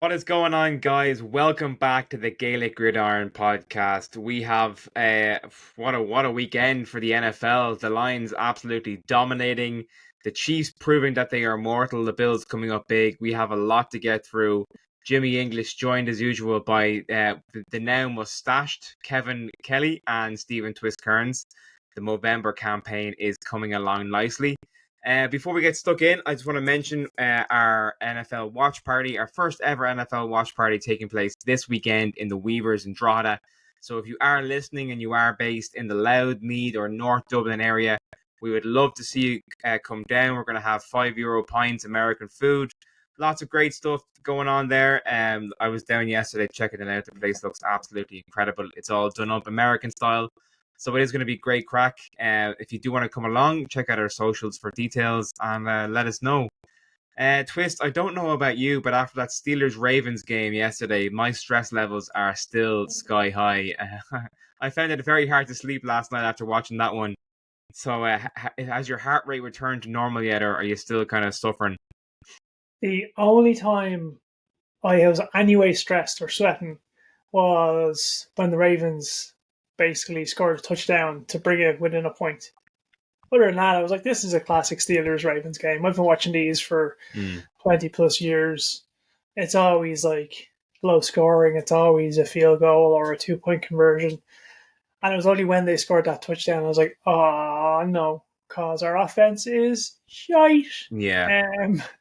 What is going on, guys? Welcome back to the Gaelic Gridiron podcast. We have what a weekend for the NFL. The Lions absolutely dominating. The Chiefs proving that they are mortal. The Bills coming up big. We have a lot to get through. Jimmy English joined as usual by the now mustached Kevin Kelly and Stephen Twist Kearns. The Movember campaign is coming along nicely. Before we get stuck in, I just want to mention our NFL watch party, our first ever NFL watch party taking place this weekend in the Weavers in Drogheda. So if you are listening and you are based in the Louth, Meath or North Dublin area, we would love to see you come down. We're going to have €5 pints, American food. Lots of great stuff going on there. I was down yesterday checking it out. The place looks absolutely incredible. It's all done up American style. So it is going to be great crack. If you do want to come along, check out our socials for details and let us know. Twist, I don't know about you, but after that Steelers-Ravens game yesterday, my stress levels are still sky high. I found it very hard to sleep last night after watching that one. So has your heart rate returned to normal yet, or are you still kind of suffering? The only time I was anyway stressed or sweating was when the Ravens basically scored a touchdown to bring it within a point. Other than that, I was like, this is a classic Steelers-Ravens game. I've been watching these for 20 plus years. It's always like low scoring. It's always a field goal or a 2-point conversion. And it was only when they scored that touchdown, I was like, oh, no, because our offense is shite. Yeah.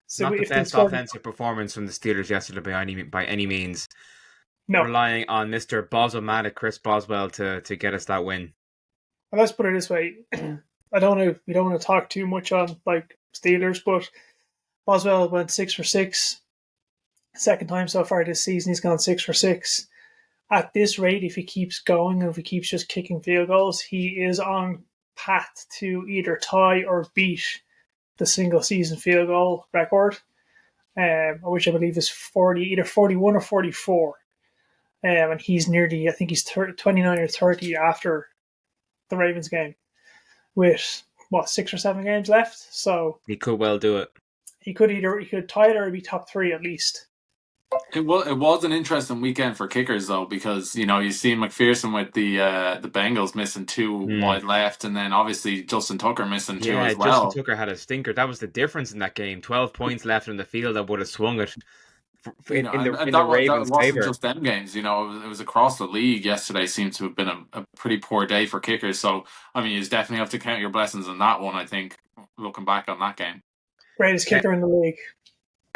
So Not the if they best offensive performance from the Steelers yesterday by any means. No. Relying on Mr. Boswell-matic Chris Boswell to get us that win. Well, let's put it this way. We don't want to talk too much on like Steelers, but Boswell went 6 for 6. Second time so far this season he's gone 6 for 6. At this rate, if he keeps going and if he keeps just kicking field goals, he is on path to either tie or beat the single season field goal record, which I believe is either 41 or 44. And he's nearly, I think he's 29 or 30 after the Ravens game with, 6 or 7 games left. So he could well do it. He could tie it or be top 3 at least. It was an interesting weekend for kickers though, because you see McPherson with the Bengals missing 2 wide left, and then obviously Justin Tucker missing 2 as well. Justin Tucker had a stinker. That was the difference in that game. 12 points left in the field that would have swung it in the Ravens' wasn't favor. Just them games, it was across the league. Yesterday seemed to have been a pretty poor day for kickers. So I mean, you definitely have to count your blessings on that one. I think looking back on that game, greatest kicker in the league.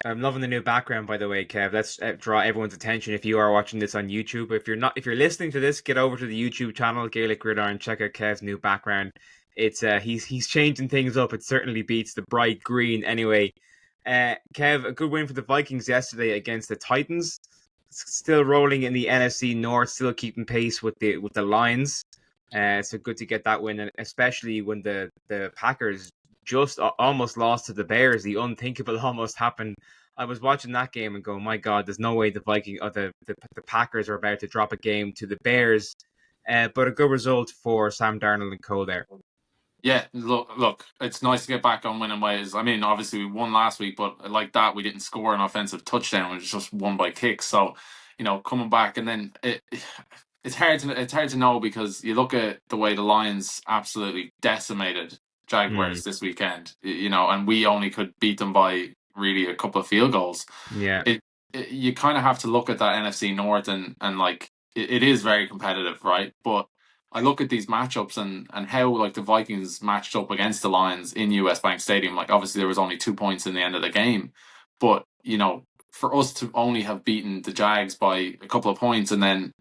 I'm loving the new background, by the way, Kev. Let's draw everyone's attention. If you are watching this on YouTube, if you're listening to this, get over to the YouTube channel Gaelic Gridiron, check out Kev's new background. It's he's changing things up. It certainly beats the bright green. Anyway, Kev, a good win for the Vikings yesterday against the Titans. Still rolling in the NFC North, still keeping pace with the Lions. So good to get that win, and especially when the Packers just almost lost to the Bears. The unthinkable almost happened. I was watching that game and going, my God, there's no way the Packers are about to drop a game to the Bears. But a good result for Sam Darnold and co there. Yeah, look, it's nice to get back on winning ways. I mean, obviously we won last week, but like that, we didn't score an offensive touchdown. It was just won by kicks. So, coming back, and then it's hard to know, because you look at the way the Lions absolutely decimated Jaguars this weekend, and we only could beat them by really a couple of field goals. Yeah, you kind of have to look at that NFC North and like it is very competitive, right? But I look at these matchups and how like the Vikings matched up against the Lions in US Bank Stadium. Like obviously there was only 2 points in the end of the game, but for us to only have beaten the Jags by a couple of points and then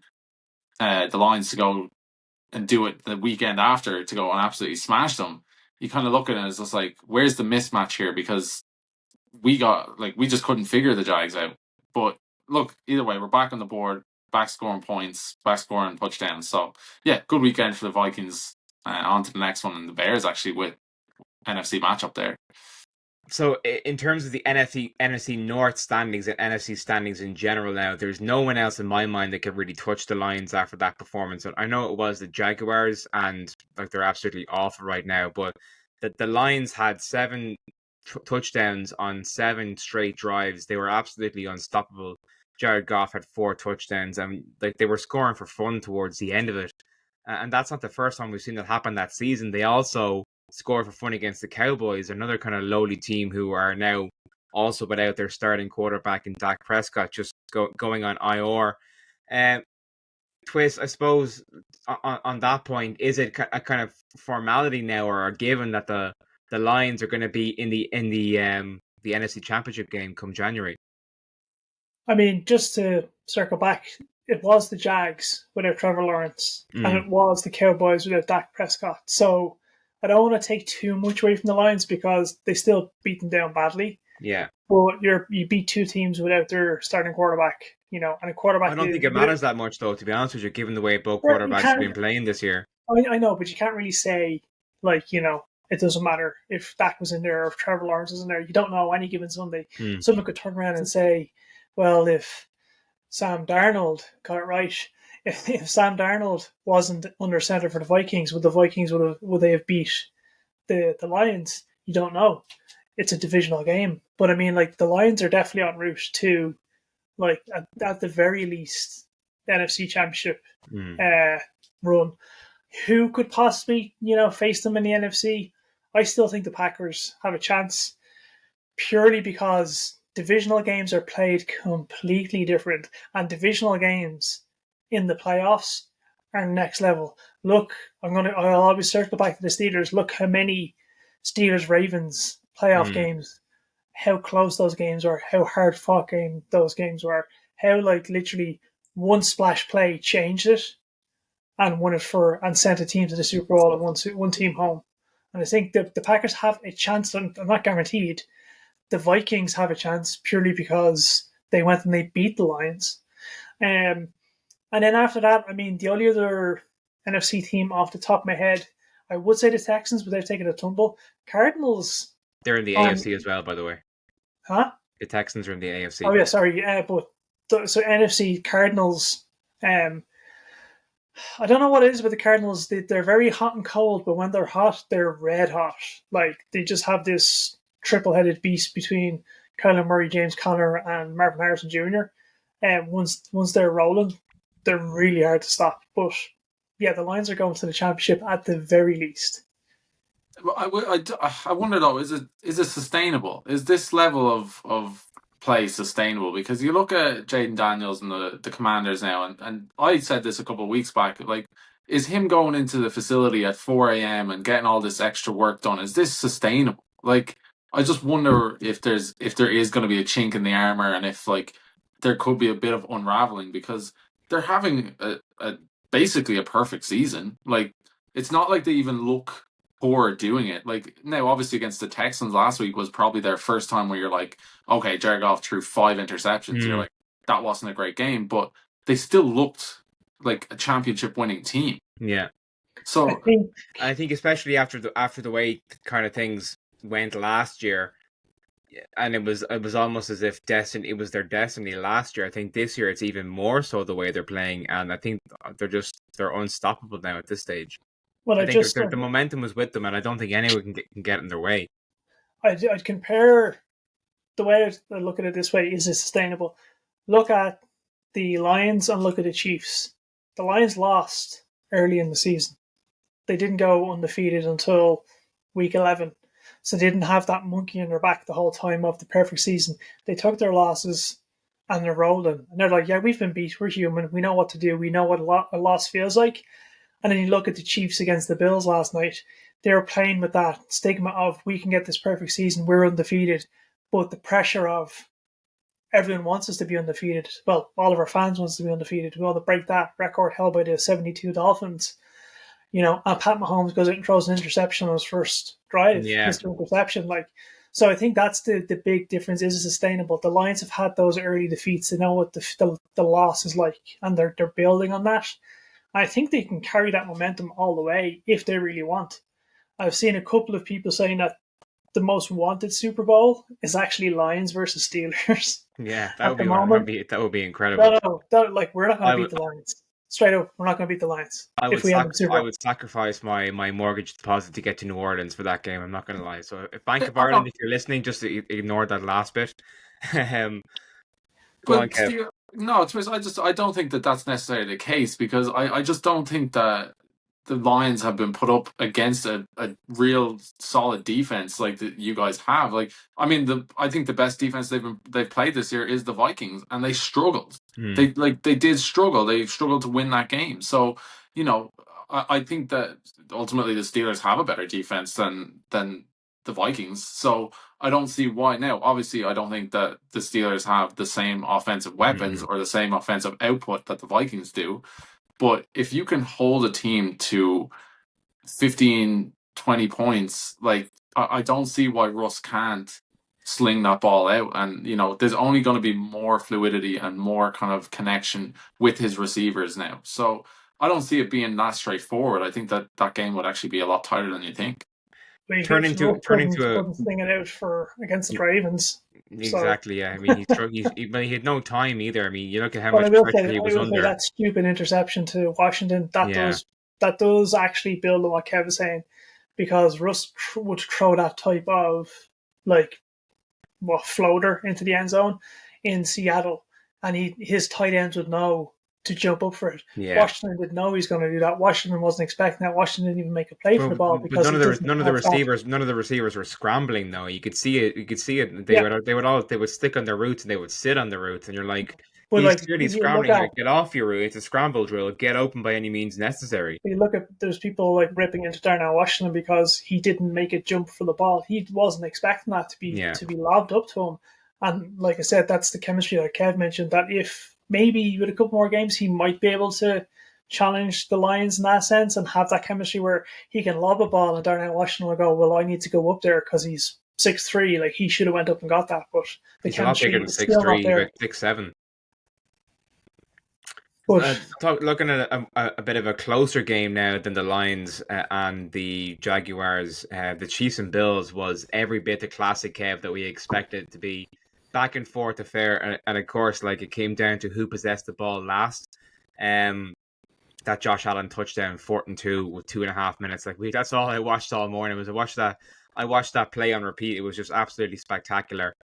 the Lions to go and do it the weekend after to go and absolutely smash them, you kind of look at it as just like, where's the mismatch here? Because we just couldn't figure the Jags out. But look, either way, we're back on the board, back scoring points, back scoring touchdowns. So yeah, good weekend for the Vikings. On to the next one, and the Bears actually with NFC matchup there. So in terms of the NFC North standings and NFC standings in general now, there's no one else in my mind that could really touch the Lions after that performance. I know it was the Jaguars, and like they're absolutely awful right now, but the Lions had 7 touchdowns on 7 straight drives. They were absolutely unstoppable. Jared Goff had 4 touchdowns, and like they were scoring for fun towards the end of it. And that's not the first time we've seen that happen that season. They also scored for fun against the Cowboys, another kind of lowly team who are now also without their starting quarterback in Dak Prescott, just going on IR. Twist, I suppose, on that point, is it a kind of formality now, or a given that the Lions are going to be in the NFC Championship game come January? I mean, just to circle back, it was the Jags without Trevor Lawrence, and it was the Cowboys without Dak Prescott. So I don't want to take too much away from the Lions because they still beat them down badly. Yeah. But you beat 2 teams without their starting quarterback, and a quarterback. I don't think it matters that much, though, to be honest with you, given the way both quarterbacks have been playing this year. I know, but you can't really say, it doesn't matter if Dak was in there or if Trevor Lawrence is in there. You don't know any given Sunday. Someone could turn around and say, well, if Sam Darnold got it right, if Sam Darnold wasn't under center for the Vikings, would they have beat the Lions? You don't know. It's a divisional game. But I mean, the Lions are definitely en route to, at the very least, the NFC Championship run. Who could possibly, face them in the NFC? I still think the Packers have a chance, purely because divisional games are played completely different, and divisional games in the playoffs are next level. Look, I'll always circle back to the Steelers. Look how many Steelers-Ravens playoff games, how close those games were, how hard fought those games were, how literally one splash play changed it and won it and sent a team to the Super Bowl and one team home. And I think the Packers have a chance. I'm not guaranteed. The Vikings have a chance purely because they went and they beat the Lions. And then after that, I mean, the only other NFC team off the top of my head, I would say the Texans, but they've taken a tumble. Cardinals. They're in the AFC as well, by the way. Huh? The Texans are in the AFC. Oh, yeah, sorry. So NFC, Cardinals, I don't know what it is with the Cardinals. They're very hot and cold, but when they're hot, they're red hot. They just have this triple-headed beast between Kyler Murray, James Conner, and Marvin Harrison Jr. And once they're rolling, they're really hard to stop. But yeah, the Lions are going to the championship at the very least. I wonder though, is it sustainable? Is this level of play sustainable? Because you look at Jaden Daniels and the Commanders now, and I said this a couple of weeks back, is him going into the facility at 4 a.m. and getting all this extra work done, is this sustainable? I just wonder if there is going to be a chink in the armor, and if there could be a bit of unraveling, because they're having a basically a perfect season. It's not like they even look poor doing it. Now, obviously against the Texans last week was probably their first time where you're like, okay, Jared Goff threw 5 interceptions. You're like, that wasn't a great game, but they still looked like a championship winning team. Yeah. So I think especially after the way kind of things went last year, and it was almost as if it was their destiny last year. I think this year it's even more so the way they're playing, and I think they're unstoppable now at this stage. Well, I think the momentum was with them, and I don't think anyone can get in their way. I'd compare the way I look at it this way: is it sustainable? Look at the Lions and look at the Chiefs. The Lions lost early in the season. They didn't go undefeated until week 11. So they didn't have that monkey in their back the whole time of the perfect season. They took their losses and they're rolling. And they're like, yeah, we've been beat. We're human. We know what to do. We know what a loss feels like. And then you look at the Chiefs against the Bills last night. They were playing with that stigma of, we can get this perfect season. We're undefeated. But the pressure of everyone wants us to be undefeated. Well, all of our fans want us to be undefeated. We want to break that record held by the 72 Dolphins. And Pat Mahomes goes out and throws an interception on his first drive. Yeah. Missed interception. So I think that's the big difference. Is it sustainable? The Lions have had those early defeats. They know what the loss is like, and they're building on that. I think they can carry that momentum all the way if they really want. I've seen a couple of people saying that the most wanted Super Bowl is actually Lions versus Steelers. Yeah, that would be incredible. No, we're not going to beat the Lions. Straight up, we're not going to beat the Lions. I would sacrifice my mortgage deposit to get to New Orleans for that game. I'm not going to lie. So, if Bank of Ireland, if you're listening, just ignore that last bit. Go Well, on, Kev. see, no, I don't think that that's necessarily the case because I just don't think that the Lions have been put up against a real solid defense like that you guys have. Like, I mean, I think the best defense they've played this year is the Vikings, and they struggled. They did struggle. They struggled to win that game. So, you know, I think that ultimately the Steelers have a better defense than the Vikings. So I don't see why now. Obviously, I don't think that the Steelers have the same offensive weapons or the same offensive output that the Vikings do. But if you can hold a team to 15, 20 points, like I don't see why Russ can't sling that ball out. And, you know, there's only going to be more fluidity and more kind of connection with his receivers now. So I don't see it being that straightforward. I think that that game would actually be a lot tighter than you think. But Turn into a couldn't sling it out for against the Ravens. exactly. Yeah, I mean, but he had no time either. I mean, you look at how But much pressure he was under. that stupid interception to Washington Yeah. that does actually build on what Kev was saying, because Russ would throw that type of like floater into the end zone in Seattle, and his tight ends would know to jump up for it. Yeah. Washington didn't know he was going to do that. Washington wasn't expecting that. Washington didn't even make a play for the ball because none of the receivers were scrambling though. You could see it. They would stick on their roots and they would sit on their roots, and you're like, he's clearly scrambling here. Get off your route. It's a scramble drill. Get open by any means necessary. You look at, there's people like ripping into Darnell Washington because he didn't make a jump for the ball. He wasn't expecting that to be lobbed up to him. And like I said, that's the chemistry that Kev mentioned, that if maybe with a couple more games, he might be able to challenge the Lions in that sense and have that chemistry where he can lob a ball and Darnell Washington will go, well, I need to go up there because he's 6'3", like he should have went up and got that. But the he's a lot bigger than 6'3", about 6'7". Looking at a bit of a closer game now than the Lions and the Jaguars, the Chiefs and Bills was every bit the classic, Kev, that we expected it to be. Back and forth affair, and of course, like, it came down to who possessed the ball last. That Josh Allen touchdown, 4th and 2 with 2.5 minutes. Like, that's all I watched all morning. I watched that play on repeat. It was just absolutely spectacular.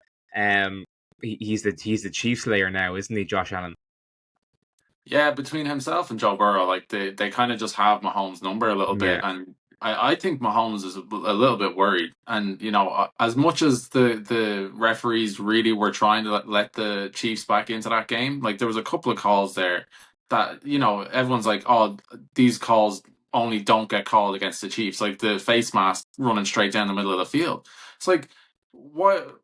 He's the Chief Slayer now, isn't he, Josh Allen? Yeah, between himself and Joe Burrow, like they kind of just have Mahomes' number a little bit, and I think Mahomes is a little bit worried. And, you know, as much as the referees really were trying to let the Chiefs back into that game, like there was a couple of calls there that, you know, everyone's like, oh, these calls only don't get called against the Chiefs, like the face mask running straight down the middle of the field. It's like, what?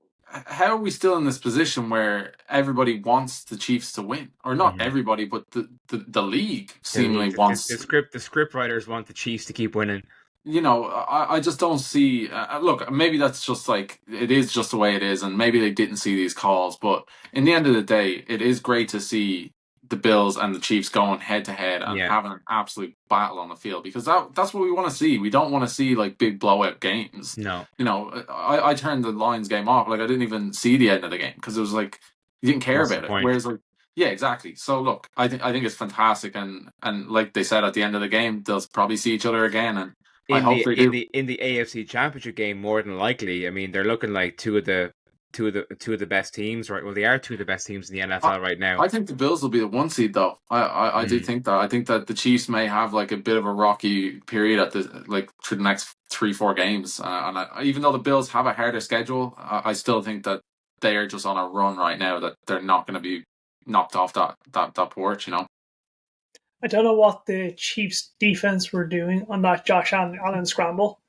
How are we still in this position where everybody wants the Chiefs to win, or not everybody, but the league seemingly wants the script writers want the Chiefs to keep winning. You know, I just don't see. Look, maybe that's just like it is just the way it is, and maybe they didn't see these calls. But in the end of the day, it is great to see the Bills and the Chiefs going head to head and having an absolute battle on the field, because that's what we want to see. We don't want to see like big blowout games. No, you know, I turned the Lions game off. Like I didn't even see the end of the game because it was like you didn't care about it. Whereas like, yeah, exactly. So look, I think it's fantastic, and like they said at the end of the game, they'll probably see each other again. And I hope they do. In the AFC Championship game, more than likely. I mean, they're looking like two of the best teams, right? Well, they are two of the best teams in the NFL right now. I think the Bills will be the 1 seed, though. I do think that. I think that the Chiefs may have like a bit of a rocky period at through the next 3-4 games. Even though the Bills have a harder schedule, I still think that they are just on a run right now that they're not going to be knocked off that porch. You know. I don't know what the Chiefs defense were doing on that Josh Allen scramble.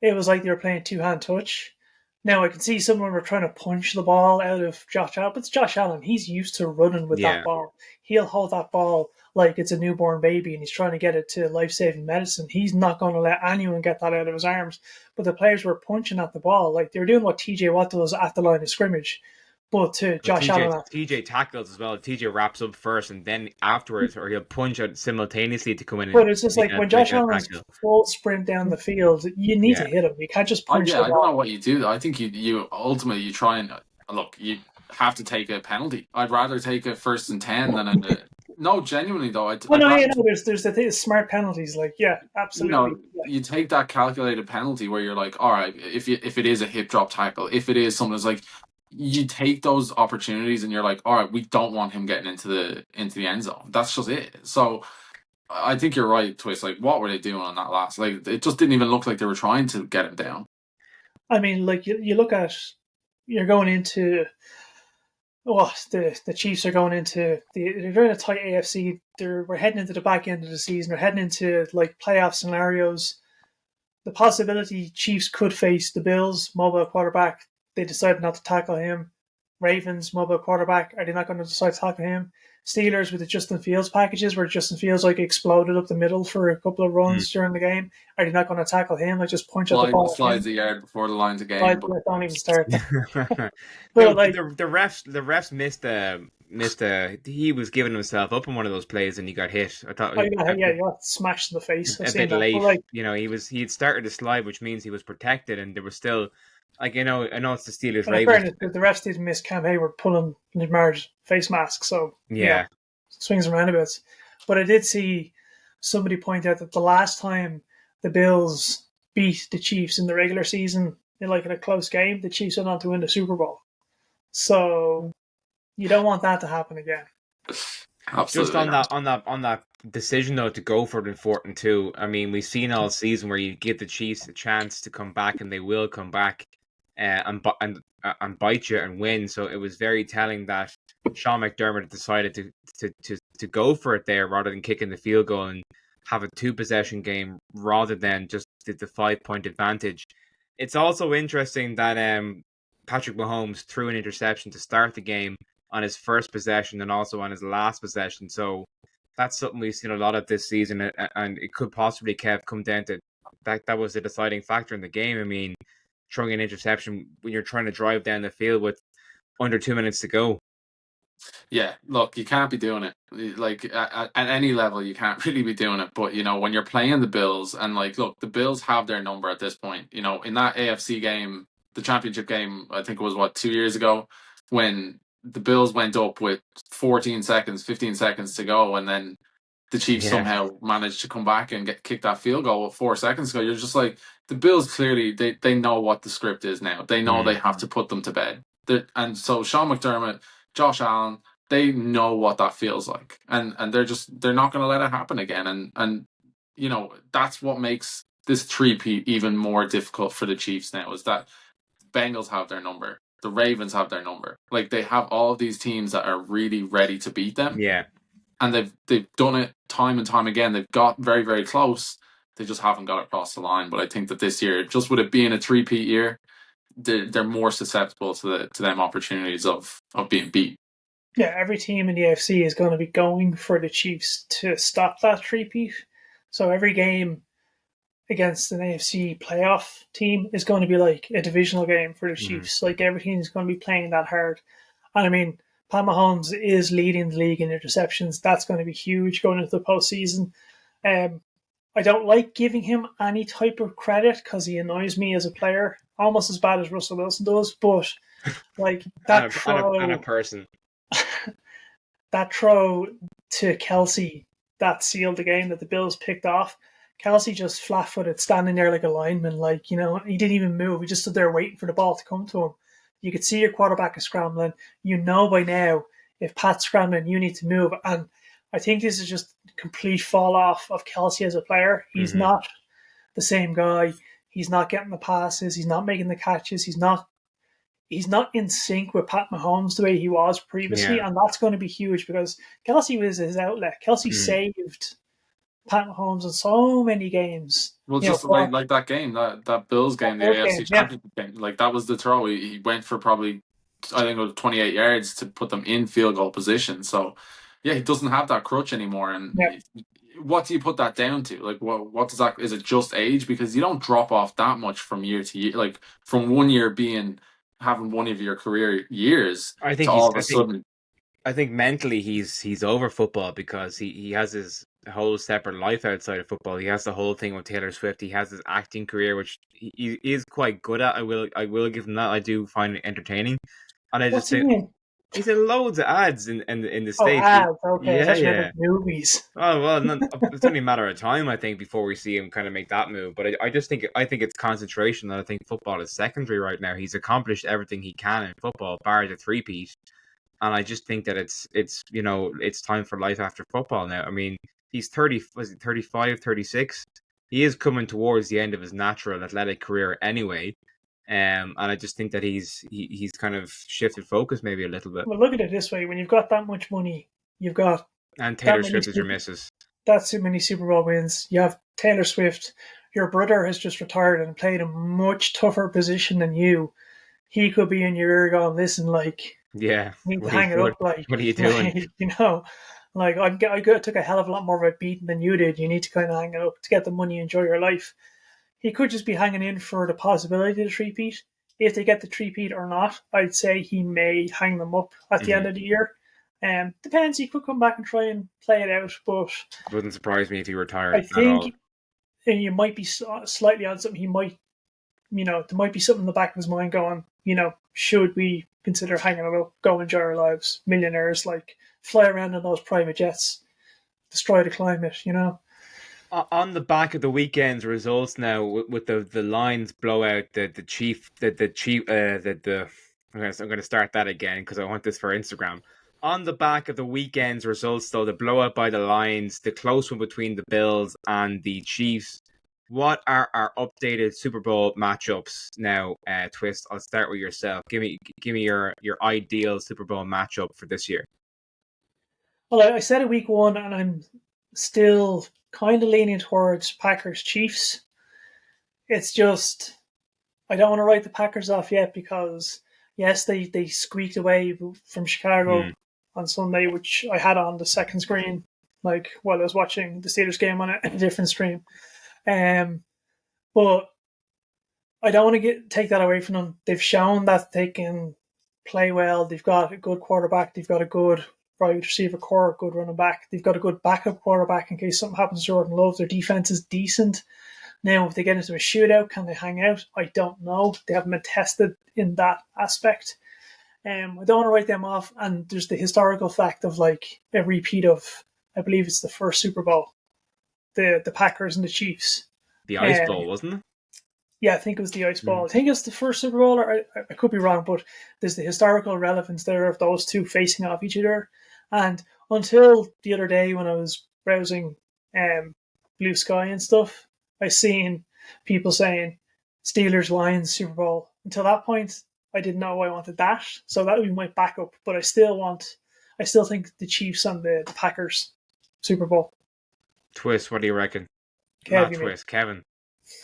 It was like they were playing two-hand touch. Now I can see someone were trying to punch the ball out of Josh Allen, but it's Josh Allen. He's used to running with that ball. He'll hold that ball like it's a newborn baby, and he's trying to get it to life-saving medicine. He's not going to let anyone get that out of his arms. But the players were punching at the ball. Like, they were doing what TJ Watt does at the line of scrimmage. But to Josh Allen, TJ tackles as well. TJ wraps up first, and then afterwards, or he'll punch out simultaneously to come in. But it's just like when Josh Allen's full sprint down the field, you need to hit him. You can't just punch the ball. I don't know what you do. I think you ultimately you try and look. You have to take a penalty. I'd rather take a 1st and 10 than a. No, genuinely though. There's the thing, smart penalties. Like, yeah, absolutely. You know, you take that calculated penalty where you're like, all right, if it is a hip drop tackle, if it is something that's like. you take those opportunities and you're like, all right, we don't want him getting into the end zone. That's just it. So I think you're right, Twist. Like, what were they doing on that last? Like, it just didn't even look like they were trying to get him down. I mean, like you look at, you're going into, the Chiefs are going into they're in a tight AFC. We're heading into the back end of the season. We're heading into like playoff scenarios. The possibility Chiefs could face the Bills, mobile quarterback. They decided not to tackle him. Ravens, mobile quarterback. Are they not going to decide to tackle him? Steelers with the Justin Fields packages, where Justin Fields like exploded up the middle for a couple of runs during the game. Are they not going to tackle him? Like just punch out the ball. Slides a yard before the lines of game. But Don't even start that. No, But like the refs missed a he was giving himself up in one of those plays and he got hit. I thought you got smashed in the face. I've a seen bit that. late. But like, he had started to slide, which means he was protected, and there was still like I know it's the Steelers in Ravens. fairness, the refs didn't miss Cam Hayward pulling Lamar's face mask, so Yeah, swings and roundabouts. But I did see somebody point out that the last time the Bills beat the Chiefs in the regular season in a close game, the Chiefs went on to win the Super Bowl. So you don't want that to happen again. absolutely. Just on that decision though to go for it in 4th and 2. I mean, we've seen all season where you give the Chiefs a chance to come back, and they will come back and bite you and win. So it was very telling that Sean McDermott decided to go for it there rather than kicking the field goal and have a 2-possession game rather than just the 5-point advantage. It's also interesting that Patrick Mahomes threw an interception to start the game on his first possession and also on his last possession. So that's something we've seen a lot of this season, and it could possibly come down to that was the deciding factor in the game. I mean, throwing an interception when you're trying to drive down the field with under 2 minutes to go. Yeah, look, you can't be doing it. Like at any level, you can't really be doing it. But when you're playing the Bills, and like, look, the Bills have their number at this point. In that AFC game, the championship game, I think it was 2 years ago, when the Bills went up with 14 seconds, 15 seconds to go, and then the Chiefs somehow managed to come back and kick that field goal with 4 seconds to go. You're just like, the Bills clearly they know what the script is now. They know they have to put them to bed. And so Sean McDermott, Josh Allen, they know what that feels like, and they're not going to let it happen again. And that's what makes this three-peat even more difficult for the Chiefs now, is that Bengals have their number, the Ravens have their number. Like, they have all of these teams that are really ready to beat them. Yeah. And they've done it time and time again. They've got very, very close. They just haven't got across the line. But I think that this year, just with it being a three-peat year, they're more susceptible to them opportunities of being beat. Yeah, every team in the AFC is going to be going for the Chiefs to stop that three-peat. So every game against an AFC playoff team is going to be like a divisional game for the Chiefs. Like, every team is going to be playing that hard. And I mean, Pat Mahomes is leading the league in interceptions. That's going to be huge going into the postseason. I don't like giving him any type of credit because he annoys me as a player, almost as bad as Russell Wilson does. But like that throw, and a person, that throw to Kelsey that sealed the game that the Bills picked off. Kelsey just flat-footed, standing there like a lineman. Like, he didn't even move. He just stood there waiting for the ball to come to him. You could see your quarterback is scrambling. You know by now, if Pat's scrambling, you need to move. And I think this is just a complete fall off of Kelsey as a player. He's not the same guy. He's not getting the passes. He's not making the catches. He's not in sync with Pat Mahomes the way he was previously. And that's going to be huge because Kelsey was his outlet. Kelsey saved Pat Mahomes in so many games. Well, just like that game, that Bills game, the AFC Championship game, like, that was the throw. He went for probably, I think it was 28 yards to put them in field goal position. So, yeah, he doesn't have that crutch anymore. And what do you put that down to? Like, what does that? Is it just age? Because you don't drop off that much from year to year. Like, from 1 year having one of your career years, I think to all of a sudden. I think mentally he's over football because he has his whole separate life outside of football. He has the whole thing with Taylor Swift. He has his acting career, which he is quite good at. I will give him that. I do find it entertaining. And I just think He's in loads of ads in the Oh, States. ads. Okay, I Yeah, thought you meant yeah. like movies. Oh well, it's only a matter of time, I think, before we see him kind of make that move. But I just think it's concentration, and I think football is secondary right now. He's accomplished everything he can in football, bar the three-peat, and I just think that it's time for life after football now. I mean, he's 30, was he 35, 36? He is coming towards the end of his natural athletic career anyway. And I just think that he's kind of shifted focus maybe a little bit. Well, look at it this way: when you've got that much money, you've got And that Taylor many Swift is your missus. that's too many Super Bowl wins. You have Taylor Swift. Your brother has just retired and played a much tougher position than you. He could be in your ear going, "Listen, like, Yeah. you need to hang it up, like, what are you doing? like I took a hell of a lot more of a beating than you did. You need to kind of hang it up to get the money, enjoy your life." He could just be hanging in for the possibility of the three-peat. If they get the three-peat or not, I'd say he may hang them up at the end of the year. Depends. He could come back and try and play it out, but It wouldn't surprise me if he retired I at all. think you might be slightly on something. He might, there might be something in the back of his mind going, should we consider hanging it up, go enjoy our lives, millionaires, like fly around in those private jets, destroy the climate. On the back of the weekend's results now, with the Lions blowout, I'm going to start that again because I want this for Instagram. On the back of the weekend's results, though, the blowout by the Lions, the close one between the Bills and the Chiefs, what are our updated Super Bowl matchups now? Twist, I'll start with yourself. Give me your ideal Super Bowl matchup for this year. Well, I said it week one, and I'm still kind of leaning towards Packers Chiefs. It's just I don't want to write the Packers off yet because yes, they squeaked away from Chicago on Sunday, which I had on the second screen, like while I was watching the Steelers game on a different stream. But I don't want to take that away from them. They've shown that they can play well. They've got a good quarterback. They've got a good wide receiver core, good running back. They've got a good backup quarterback in case something happens to Jordan Love. Their defense is decent. Now, if they get into a shootout, can they hang out? I don't know. They haven't been tested in that aspect. I don't want to write them off. And there's the historical fact of like a repeat of, I believe it's the first Super Bowl, the Packers and the Chiefs. The Ice Bowl, wasn't it? Yeah, I think it was the Ice Bowl. I think it's the first Super Bowl, or I could be wrong, but there's the historical relevance there of those two facing off each other. And until the other day when I was browsing Blue Sky and stuff, I seen people saying Steelers Lions Super Bowl. Until that point, I didn't know I wanted that, so that would be my backup. But I still think the Chiefs and the Packers Super Bowl. Twist, what do you reckon? Kevin, Not Twist, Kevin.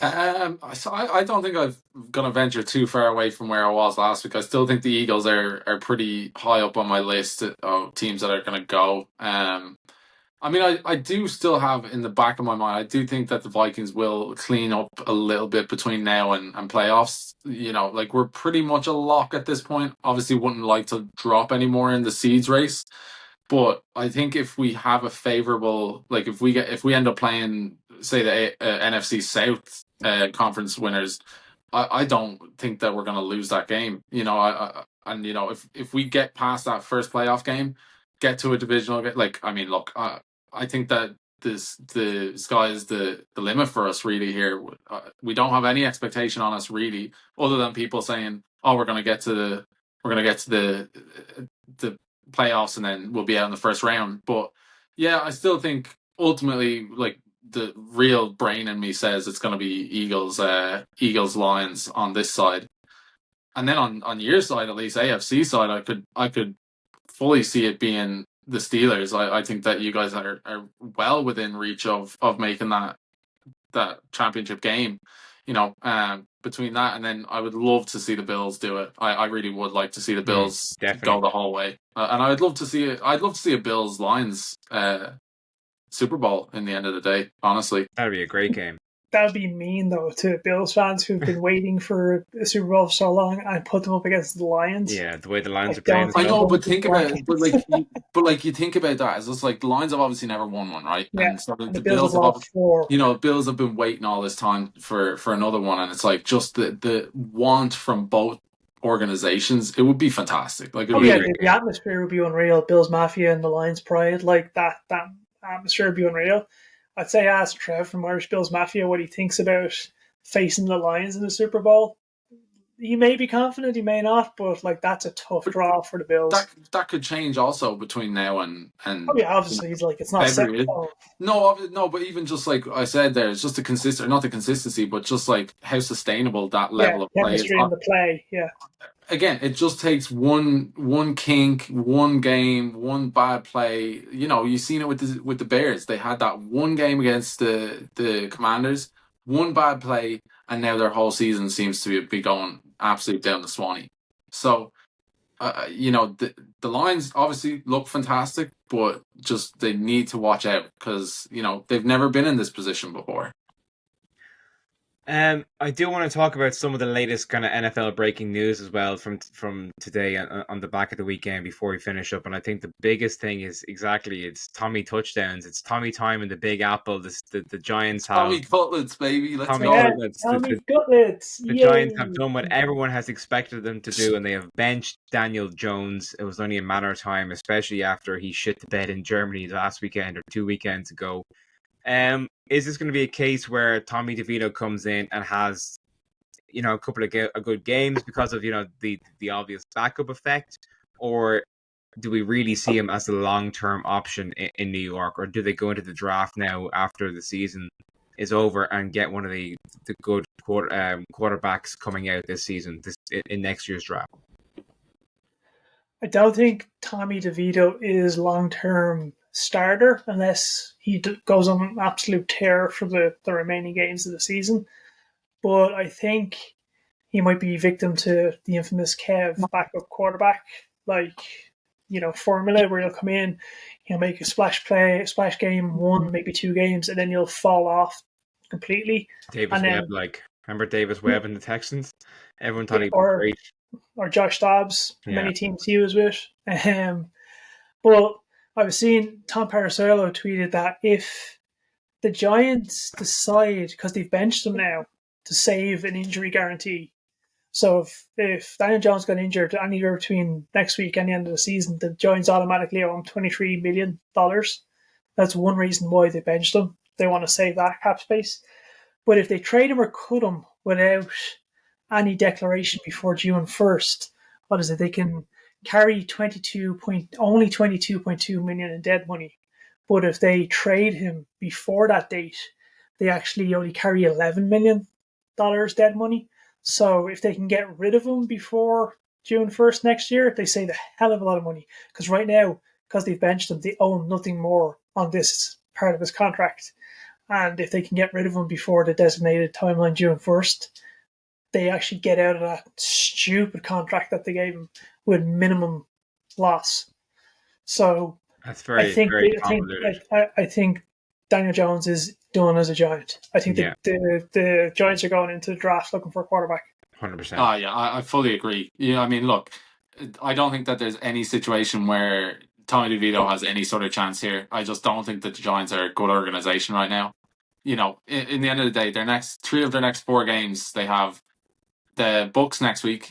So I don't think I'm gonna venture too far away from where I was last week. I still think the Eagles are pretty high up on my list of teams that are gonna go. I mean, I do still have in the back of my mind, I do think that the Vikings will clean up a little bit between now and playoffs. Like we're pretty much a lock at this point. Obviously, wouldn't like to drop any more in the seeds race. But I think if we have a favorable, like if we end up playing, say the NFC South conference winners, I don't think that we're going to lose that game. If we get past that first playoff game, get to a divisional game, like I mean, look, I think that the sky is the limit for us really here. We don't have any expectation on us really, other than people saying, "Oh, we're going to get to the playoffs and then we'll be out in the first round." But yeah, I still think ultimately, like the real brain in me says it's going to be Eagles Lions on this side, and then on your side, at least AFC side, I could fully see it being the Steelers. I think that you guys are well within reach of making that championship game. Between that and then I would love to see the Bills do it. I really would like to see the Bills go the whole way, and I'd love to see it. I'd love to see a Bills Lions Super Bowl in the end of the day. Honestly, that'd be a great game. That would be mean though to Bills fans who've been waiting for a Super Bowl for so long and put them up against the Lions. Yeah, the way the Lions are playing. I know, but think about it. But you think about that. It's just like the Lions have obviously never won one, right? Yeah. And so the Bills have four. Bills have been waiting all this time for another one, and it's like just the want from both organizations, it would be fantastic. Like, Oh yeah, the atmosphere would be unreal. Bills Mafia and the Lions Pride, like that atmosphere would be unreal. I'd say ask Trev from Irish Bills Mafia what he thinks about facing the Lions in the Super Bowl. He may be confident, he may not, but like that's a tough draw for the Bills. That could change also between now and oh yeah, obviously he's like it's not set. No, but even just like I said, there, it's just the consistent, not the consistency, but just like how sustainable that level of play is. In the play, yeah. Again, it just takes one kink, one game, one bad play. You know, you've seen it with the Bears. They had that one game against the Commanders, one bad play, and now their whole season seems to be going absolutely down the Swanee. So, you know, the Lions obviously look fantastic, but just they need to watch out because, you know, they've never been in this position before. I do want to talk about some of the latest kind of NFL breaking news as well from today on the back of the weekend before we finish up. And I think the biggest thing is it's Tommy touchdowns. It's Tommy time in the Big Apple. The Giants have Tommy Cutlets, baby. Let's Tommy go. Cutlets. Tommy Cutlets. The Giants have done what everyone has expected them to do, and they have benched Daniel Jones. It was only a matter of time, especially after he shit the bed in Germany last weekend or 2 weekends ago. Is this going to be a case where Tommy DeVito comes in and has, you know, a couple of good games because of, you know, the obvious backup effect, or do we really see him as a long-term option in New York, or do they go into the draft now after the season is over and get one of the good quarterbacks coming out this season, in next year's draft? I don't think Tommy DeVito is long-term starter unless he goes on an absolute tear for the remaining games of the season. But I think he might be victim to the infamous Kev backup quarterback, like, you know, formula where he'll come in, he'll make a splash game, 1, maybe 2 games, and then he'll fall off completely. Davis Webb, remember Davis Webb and the Texans? Everyone thought he'd be great. Or Josh Dobbs, many teams he was with. But I was seeing Tom Parasolo tweeted that if the Giants decide, because they've benched him now, to save an injury guarantee. So if Daniel Jones got injured anywhere between next week and the end of the season, the Giants automatically owe him $23 million. That's one reason why they benched him. They want to save that cap space. But if they trade him or cut him without any declaration before June 1st, what is it? They can carry only 22.2 million in dead money. But if they trade him before that date, they actually only carry $11 million dead money. So if they can get rid of him before June 1st next year, they save a hell of a lot of money. Because right now, because they've benched him, they owe him nothing more on this part of his contract. And if they can get rid of him before the designated timeline, June 1st, they actually get out of that stupid contract that they gave him with minimum loss. So that's very convoluted. I think Daniel Jones is done as a Giant. I think the Giants are going into the draft looking for a quarterback. 100%. I fully agree. I mean, look, I don't think that there's any situation where Tommy DeVito has any sort of chance here. I just don't think that the Giants are a good organization right now. You know, in the end of the day, 3 of their next 4 games, they have the Bucs next week.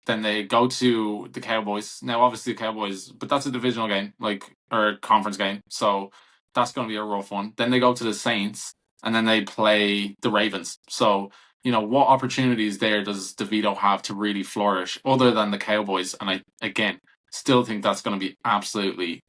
Then they go to the Cowboys. Now, obviously, the Cowboys, but that's a divisional game, or a conference game. So that's going to be a rough one. Then they go to the Saints, and then they play the Ravens. So, you know, what opportunities there does DeVito have to really flourish other than the Cowboys? And I, again, still think that's going to be absolutely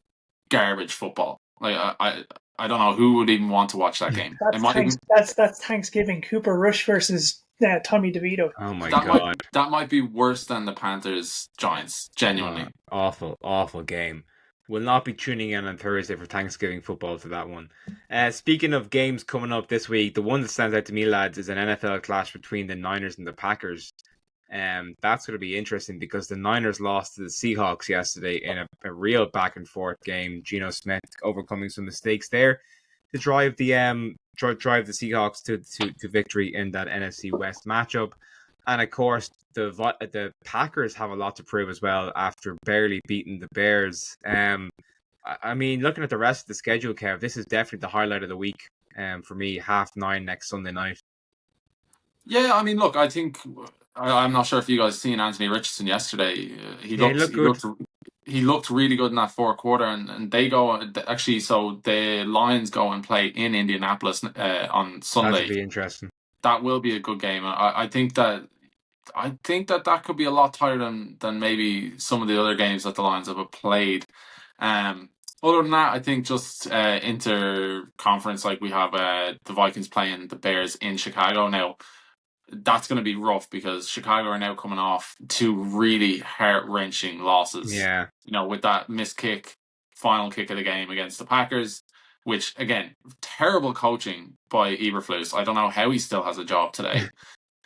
garbage football. I don't know who would even want to watch that game. That's Thanksgiving. Cooper Rush versus Tommy DeVito. Oh my God. That might be worse than the Panthers Giants, genuinely. Awful game. Will not be tuning in on Thursday for Thanksgiving football for that one. Speaking of games coming up this week, the one that stands out to me, lads, is an NFL clash between the Niners and the Packers. That's going to be interesting because the Niners lost to the Seahawks yesterday in a real back and forth game. Geno Smith overcoming some mistakes there to drive the Seahawks to victory in that NFC West matchup. And of course, the Packers have a lot to prove as well after barely beating the Bears. I mean, looking at the rest of the schedule, Kev, this is definitely the highlight of the week for me. 9:30 next Sunday night. Yeah, I mean, look, I think I'm not sure if you guys seen Anthony Richardson yesterday. He Yeah, he looked looked good. he looked really good in that fourth quarter, and they go actually. So the Lions go and play in Indianapolis on That should Sunday. be interesting. That will be a good game. I think that could be a lot tighter than maybe some of the other games that the Lions have played. Um, Other than that, I think just inter-conference, like we have the Vikings playing the Bears in Chicago now. That's going to be rough because Chicago are now coming off two really heart-wrenching losses. Yeah. You know, with that missed kick, final kick of the game against the Packers, which again, terrible coaching by Eberflus. I don't know how he still has a job today.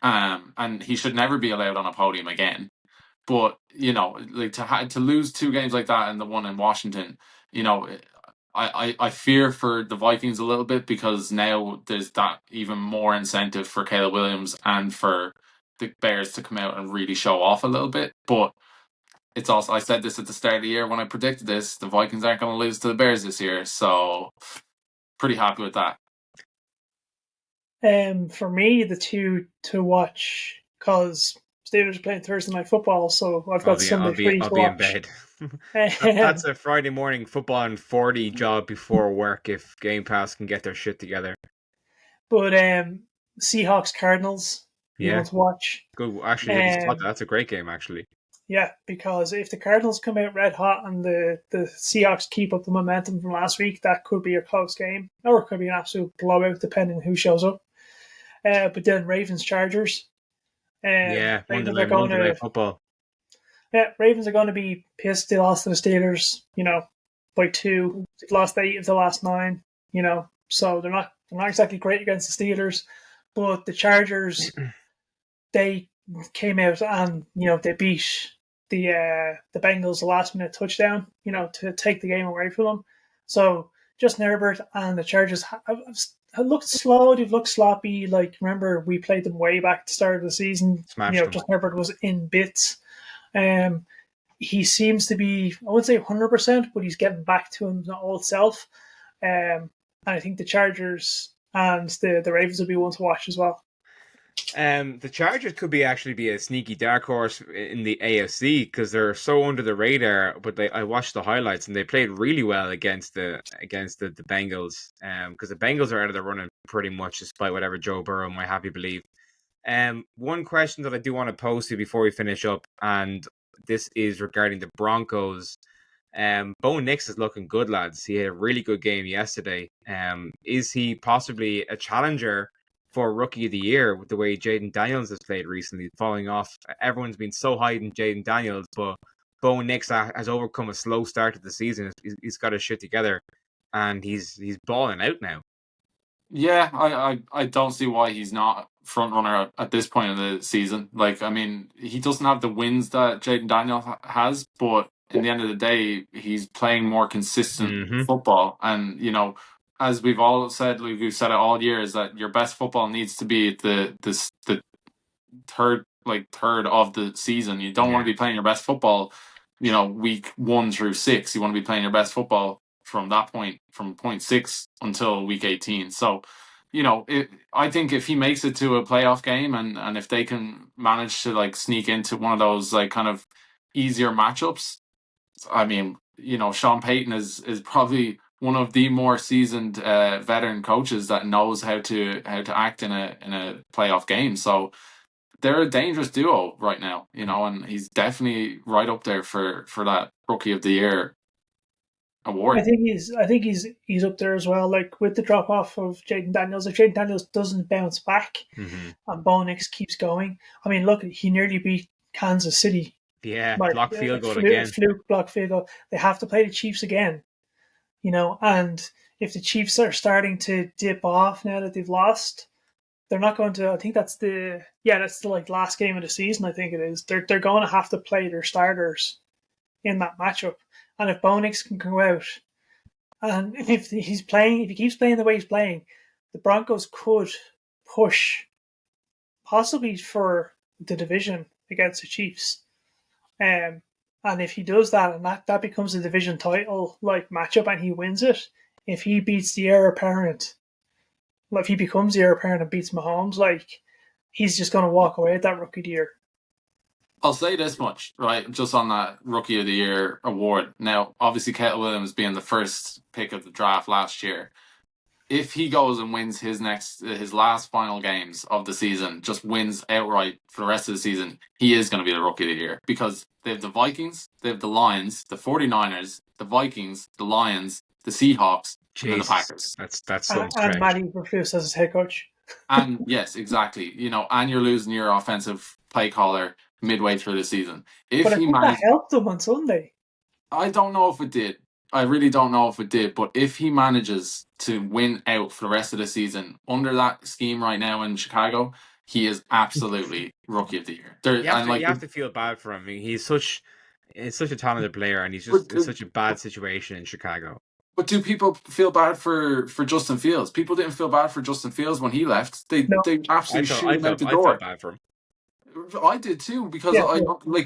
And he should never be allowed on a podium again. But you know, like to lose two games like that and the one in Washington, you know, I fear for the Vikings a little bit because now there's that even more incentive for Caleb Williams and for the Bears to come out and really show off a little bit. But it's also, I said this at the start of the year when I predicted this, the Vikings aren't going to lose to the Bears this year, so pretty happy with that. For me, the two to watch, because Steelers are playing Thursday Night Football, so I've got Sunday free to I'll be in watch. bed. That's a Friday morning football and 40 job before work if Game Pass can get their shit together. But Seahawks Cardinals, you want to watch? Good. Actually, I just thought that's a great game. Actually, yeah, because if the Cardinals come out red hot and the Seahawks keep up the momentum from last week, that could be a close game, or it could be an absolute blowout depending on who shows up. But then Ravens Chargers. yeah, Ravens Monday Night Football. Yeah, Ravens are going to be pissed they lost to the Steelers, you know, by 2. They've lost 8 of the last 9, you know, so they're not exactly great against the Steelers. But the Chargers, they came out and, you know, they beat the Bengals the last minute touchdown, you know, to take the game away from them. So Justin Herbert and the Chargers have looked slow. They've looked sloppy. Like, remember, we played them way back at the start of the season. Smashed them. Justin Herbert was in bits. He seems to be, I wouldn't say 100%, but he's getting back to his old self. And I think the Chargers and the Ravens will be one to watch as well. The Chargers could actually be a sneaky dark horse in the AFC because they're so under the radar. But I watched the highlights and they played really well against the Bengals. Because the Bengals are out of the running pretty much, despite whatever Joe Burrow might have you believe. One question that I do want to pose to you before we finish up, and this is regarding the Broncos. Bo Nix is looking good, lads. He had a really good game yesterday. Is he possibly a challenger for Rookie of the Year with the way Jaden Daniels has played recently, falling off? Everyone's been so high in Jaden Daniels, but Bo Nix has overcome a slow start to the season. He's got his shit together, and he's balling out now. Yeah, I don't see why he's not front runner at this point of the season. Like, I mean, he doesn't have the wins that Jaden Daniels has, but in the end of the day, he's playing more consistent football. And, you know, as we've all said, we've said it all year, is that your best football needs to be the third of the season. You don't want to be playing your best football, you know, week 1 through 6. You want to be playing your best football from that point, from point 6 until week 18. So, you know, I think if he makes it to a playoff game and if they can manage to like sneak into one of those like kind of easier matchups, I mean, you know, Sean Payton is probably one of the more seasoned veteran coaches that knows how to act in a playoff game. So they're a dangerous duo right now, you know, and he's definitely right up there for that Rookie of the Year award. I think he's up there as well. Like with the drop off of Jaden Daniels, if Jaden Daniels doesn't bounce back and Bo Nix keeps going, I mean, look, he nearly beat Kansas City. Yeah, block field goal again. Fluke block field goal. They have to play the Chiefs again, you know. And if the Chiefs are starting to dip off now that they've lost, they're not going to. I think that's the like last game of the season. I think it is. They're going to have to play their starters in that matchup. And if Bo Nix can go out, and if he keeps playing the way he's playing, the Broncos could push possibly for the division against the Chiefs. And if he does that, and that becomes a division title like matchup, and he wins it, if he beats the heir apparent, if he becomes the heir apparent and beats Mahomes, like he's just going to walk away at that Rookie of the Year. I'll say this much, right? Just on that Rookie of the Year award. Now, obviously, Ketel Williams being the first pick of the draft last year, if he goes and wins his last final games of the season, just wins outright for the rest of the season, he is going to be the Rookie of the Year because they have the Vikings, they have the Lions, the 49ers, the Vikings, the Lions, the Seahawks, and then the Jesus, Packers. that's some And stretch. Matty Eberflus as his head coach. And yes, exactly. And you're losing your offensive play caller midway through the season. If But I he think that managed, helped them on Sunday. I don't know if it did. I really don't know if it did. But if he manages to win out for the rest of the season under that scheme right now in Chicago, he is absolutely Rookie of the Year. You have to feel bad for him. He's such a talented player, and he's just in such a bad situation in Chicago. But do people feel bad for Justin Fields? People didn't feel bad for Justin Fields when he left. They absolutely shoot him out the door. I felt bad for him. I did too because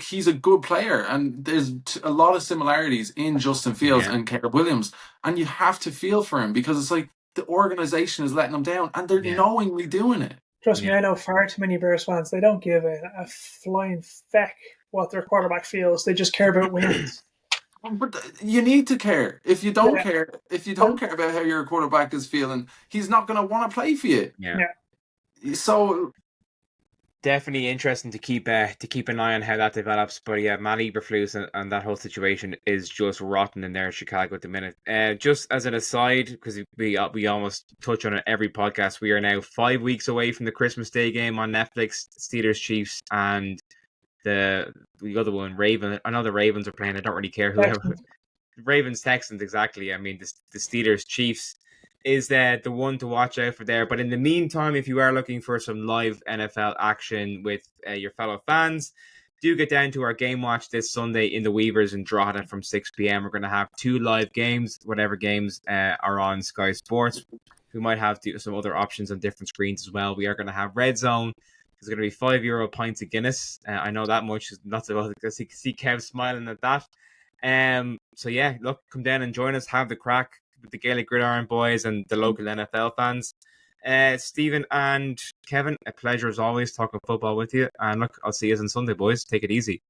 he's a good player, and there's a lot of similarities in Justin Fields and Caleb Williams, and you have to feel for him because it's like the organization is letting them down, and they're knowingly doing it. Trust me, I know far too many Bears fans. They don't give a flying feck what their quarterback feels. They just care about wins. But you need to care. If you don't care, about how your quarterback is feeling, he's not going to want to play for you. Yeah. So definitely interesting to keep an eye on how that develops. But yeah, Matt Eberflus and that whole situation is just rotten in there in Chicago at the minute. Just as an aside, because we almost touch on it every podcast, we are now 5 weeks away from the Christmas Day game on Netflix, Steelers Chiefs, and the other one, Ravens. I know the Ravens are playing. I don't really care whoever. Ravens Texans, exactly. I mean, the Steelers Chiefs is the one to watch out for there. But in the meantime, if you are looking for some live NFL action with your fellow fans, do get down to our game watch this Sunday in the Weavers in Drogheda from 6 p.m. We're going to have 2 live games, whatever games are on Sky Sports. We might have some other options on different screens as well. We are going to have Red Zone. There's going to be €5 pints of Guinness. I know that much. Not so to see Kev smiling at that. So yeah, look, come down and join us. Have the crack with the Gaelic Gridiron boys and the local NFL fans. Stephen and Kevin, a pleasure as always talking football with you. And look, I'll see you on Sunday, boys. Take it easy.